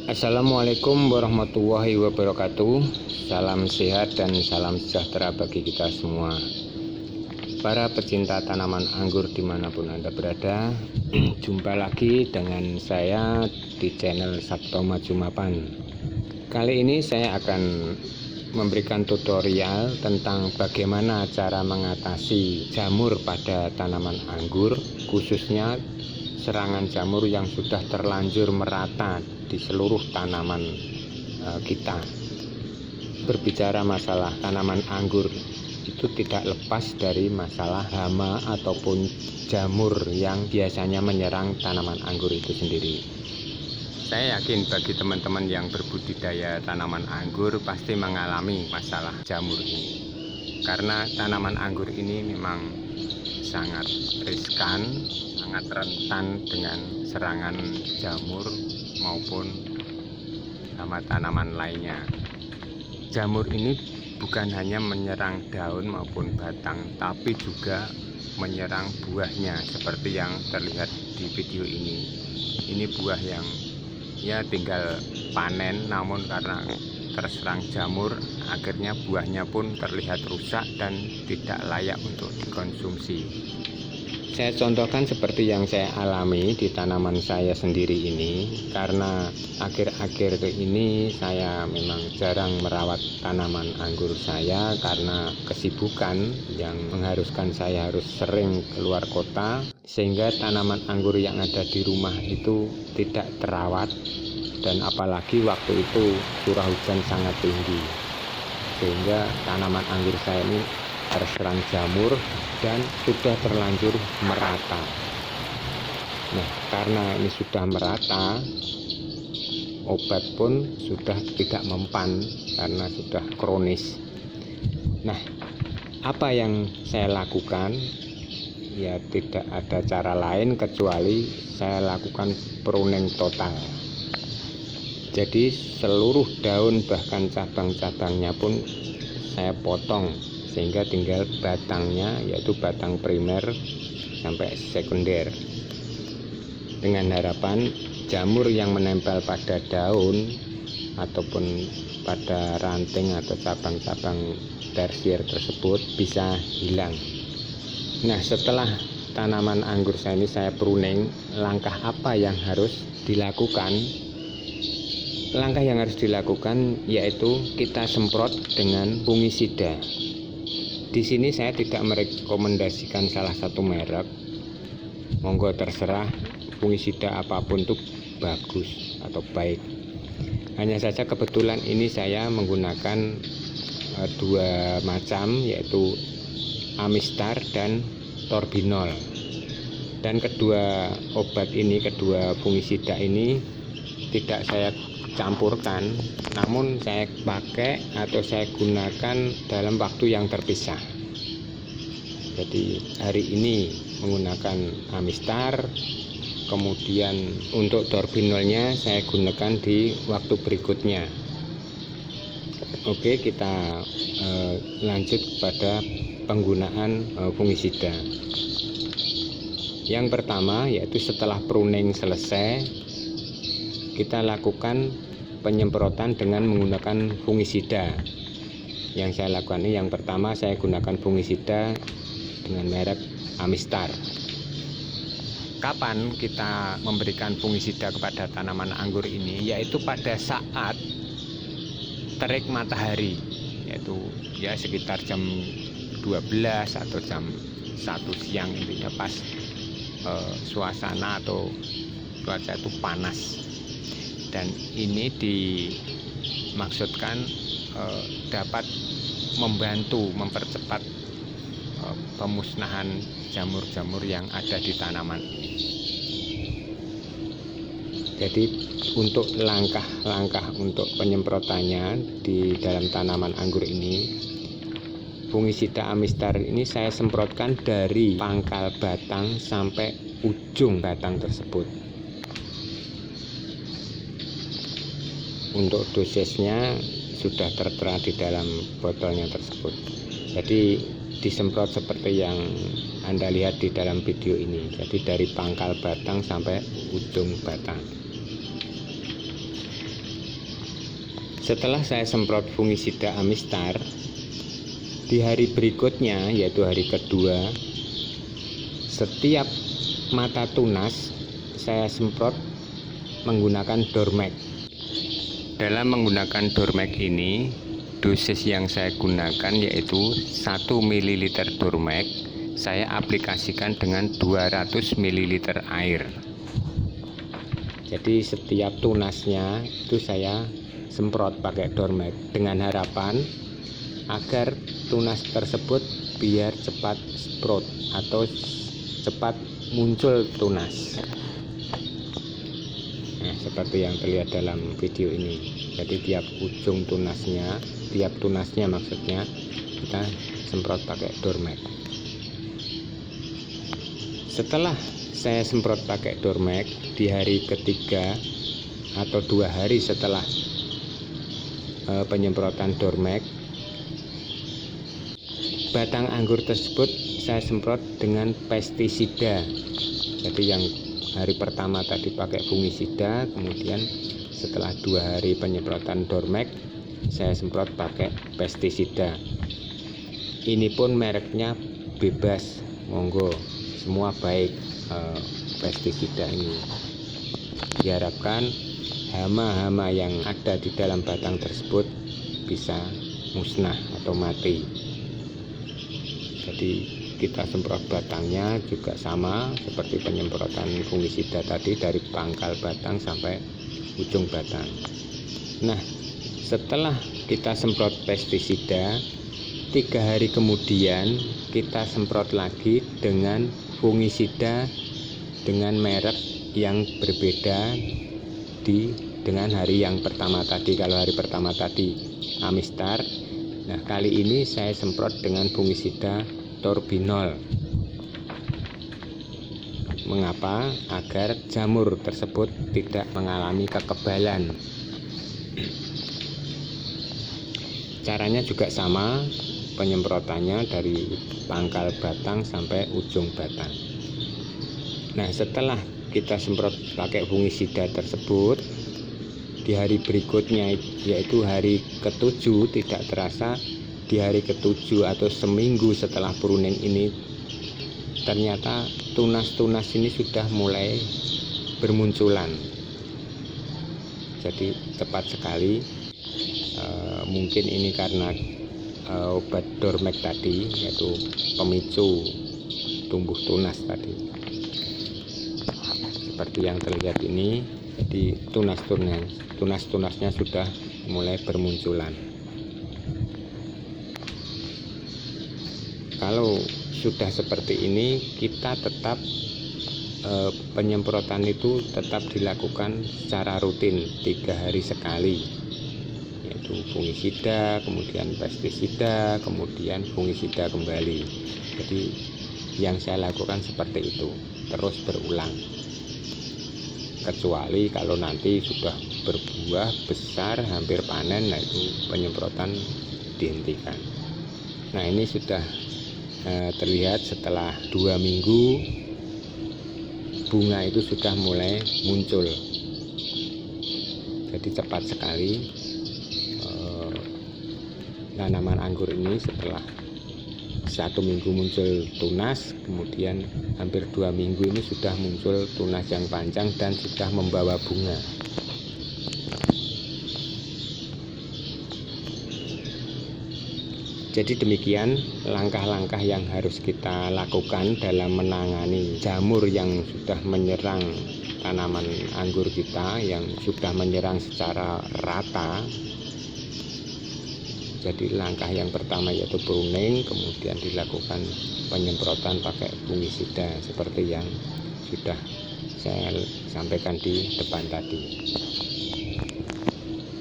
Assalamualaikum warahmatullahi wabarakatuh. Salam sehat dan salam sejahtera bagi kita semua. Para pecinta tanaman anggur dimanapun Anda berada, jumpa lagi dengan saya di channel Sabto Maju Mapan. Kali ini saya akan memberikan tutorial tentang bagaimana cara mengatasi jamur pada tanaman anggur, khususnya serangan jamur yang sudah terlanjur merata di seluruh tanaman kita. Berbicara masalah tanaman anggur itu tidak lepas dari masalah hama ataupun jamur yang biasanya menyerang tanaman anggur itu sendiri. Saya yakin bagi teman-teman yang berbudidaya tanaman anggur pasti mengalami masalah jamur ini, karena tanaman anggur ini memang sangat riskan, sangat rentan dengan serangan jamur maupun hama tanaman lainnya. Jamur ini bukan hanya menyerang daun maupun batang, tapi juga menyerang buahnya seperti yang terlihat di video ini. Ini buah yang ya tinggal panen, namun karena terserang jamur akhirnya buahnya pun terlihat rusak dan tidak layak untuk dikonsumsi. Saya contohkan seperti yang saya alami di tanaman saya sendiri ini, karena akhir-akhir ini saya memang jarang merawat tanaman anggur saya karena kesibukan yang mengharuskan saya harus sering keluar kota, sehingga tanaman anggur yang ada di rumah itu tidak terawat, dan apalagi waktu itu curah hujan sangat tinggi, sehingga tanaman anggur saya ini terserang jamur dan sudah terlanjur merata. Nah, karena ini sudah merata, obat pun sudah tidak mempan karena sudah kronis. Nah, apa yang saya lakukan? Ya, tidak ada cara lain kecuali saya lakukan pruning total. Jadi seluruh daun bahkan cabang-cabangnya pun saya potong, sehingga tinggal batangnya, yaitu batang primer sampai sekunder, dengan harapan jamur yang menempel pada daun ataupun pada ranting atau cabang-cabang tersier tersebut bisa hilang. Nah, setelah tanaman anggur saya ini saya pruning, langkah apa yang harus dilakukan? Langkah yang harus dilakukan yaitu kita semprot dengan fungisida. Di sini saya tidak merekomendasikan salah satu merek. Monggo terserah, fungisida apapun itu bagus atau baik. Hanya saja kebetulan ini saya menggunakan dua macam, yaitu Amistar dan Torbinol. Dan kedua obat ini, kedua fungisida ini tidak saya campurkan, namun saya pakai atau saya gunakan dalam waktu yang terpisah. Jadi hari ini menggunakan Amistar, kemudian untuk Torbinolnya saya gunakan di waktu berikutnya. Oke, kita lanjut kepada penggunaan fungisida. Yang pertama yaitu setelah pruning selesai, kita lakukan penyemprotan dengan menggunakan fungisida. Yang saya lakukan ini, yang pertama saya gunakan fungisida dengan merek Amistar. Kapan kita memberikan fungisida kepada tanaman anggur ini? Yaitu pada saat terik matahari, yaitu ya sekitar jam 12 atau jam 1 siang, intinya pas suasana atau cuaca itu panas. Dan ini dimaksudkan dapat membantu mempercepat pemusnahan jamur-jamur yang ada di tanaman ini. Jadi untuk langkah-langkah untuk penyemprotannya di dalam tanaman anggur ini, fungisida Amistar ini saya semprotkan dari pangkal batang sampai ujung batang tersebut. Untuk dosisnya sudah tertera di dalam botolnya tersebut. Jadi disemprot seperti yang Anda lihat di dalam video ini. Jadi dari pangkal batang sampai ujung batang. Setelah saya semprot fungisida Amistar, di hari berikutnya yaitu hari kedua, setiap mata tunas saya semprot menggunakan Dormek. Dalam menggunakan Dormek ini, dosis yang saya gunakan yaitu 1 ml Dormek saya aplikasikan dengan 200 ml air. Jadi setiap tunasnya itu saya semprot pakai Dormek dengan harapan agar tunas tersebut biar cepat sprout atau cepat muncul tunas. Nah, seperti yang terlihat dalam video ini. Jadi tiap tunasnya maksudnya kita semprot pakai Dormek. Setelah saya semprot pakai Dormek di hari ketiga atau 2 hari setelah penyemprotan Dormek, batang anggur tersebut saya semprot dengan pestisida. Jadi yang hari pertama tadi pakai fungisida, kemudian setelah 2 hari penyemprotan Dormek saya semprot pakai pestisida. Ini pun mereknya bebas, monggo, semua baik pestisida ini. Diharapkan hama-hama yang ada di dalam batang tersebut bisa musnah atau mati. Jadi kita semprot batangnya juga sama seperti penyemprotan fungisida tadi, dari pangkal batang sampai ujung batang. Nah, setelah kita semprot pestisida, 3 hari kemudian kita semprot lagi dengan fungisida dengan merek yang berbeda dengan hari yang pertama tadi. Kalau hari pertama tadi Amistar, nah kali ini saya semprot dengan fungisida Torbinol. Mengapa? Agar jamur tersebut tidak mengalami kekebalan. Caranya juga sama, penyemprotannya dari pangkal batang sampai ujung batang. Nah, setelah kita semprot pakai fungisida tersebut, di hari berikutnya yaitu hari ke-7, tidak terasa di hari ke-7 atau seminggu setelah pruning ini, ternyata tunas-tunas ini sudah mulai bermunculan. Jadi cepat sekali. Mungkin ini karena obat Dormek tadi, yaitu pemicu tumbuh tunas tadi. Seperti yang terlihat ini, jadi tunas-tunasnya sudah mulai bermunculan. Kalau sudah seperti ini, kita tetap penyemprotan itu tetap dilakukan secara rutin 3 hari sekali, yaitu fungisida, kemudian pestisida, kemudian fungisida kembali. Jadi yang saya lakukan seperti itu, terus berulang. Kecuali kalau nanti sudah berbuah besar, hampir panen, nah itu penyemprotan dihentikan. Nah, ini sudah terlihat setelah 2 minggu bunga itu sudah mulai muncul. Jadi cepat sekali tanaman anggur ini setelah 1 minggu muncul tunas, kemudian hampir 2 minggu ini sudah muncul tunas yang panjang dan sudah membawa bunga. Jadi demikian langkah-langkah yang harus kita lakukan dalam menangani jamur yang sudah menyerang tanaman anggur kita, yang sudah menyerang secara rata. Jadi langkah yang pertama yaitu pruning, kemudian dilakukan penyemprotan pakai fungisida seperti yang sudah saya sampaikan di depan tadi.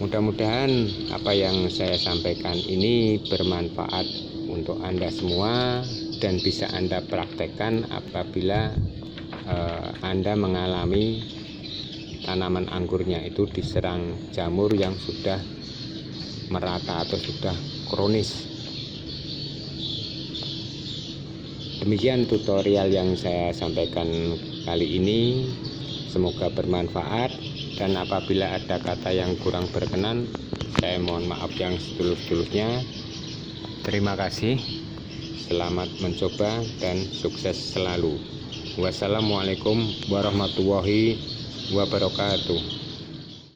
Mudah-mudahan apa yang saya sampaikan ini bermanfaat untuk Anda semua dan bisa Anda praktekkan apabila Anda mengalami tanaman anggurnya itu diserang jamur yang sudah merata atau sudah kronis. Demikian tutorial yang saya sampaikan kali ini, semoga bermanfaat, dan apabila ada kata yang kurang berkenan Saya mohon maaf yang setulus-tulusnya. Terima kasih. Selamat mencoba dan sukses selalu. Wassalamualaikum warahmatullahi wabarakatuh.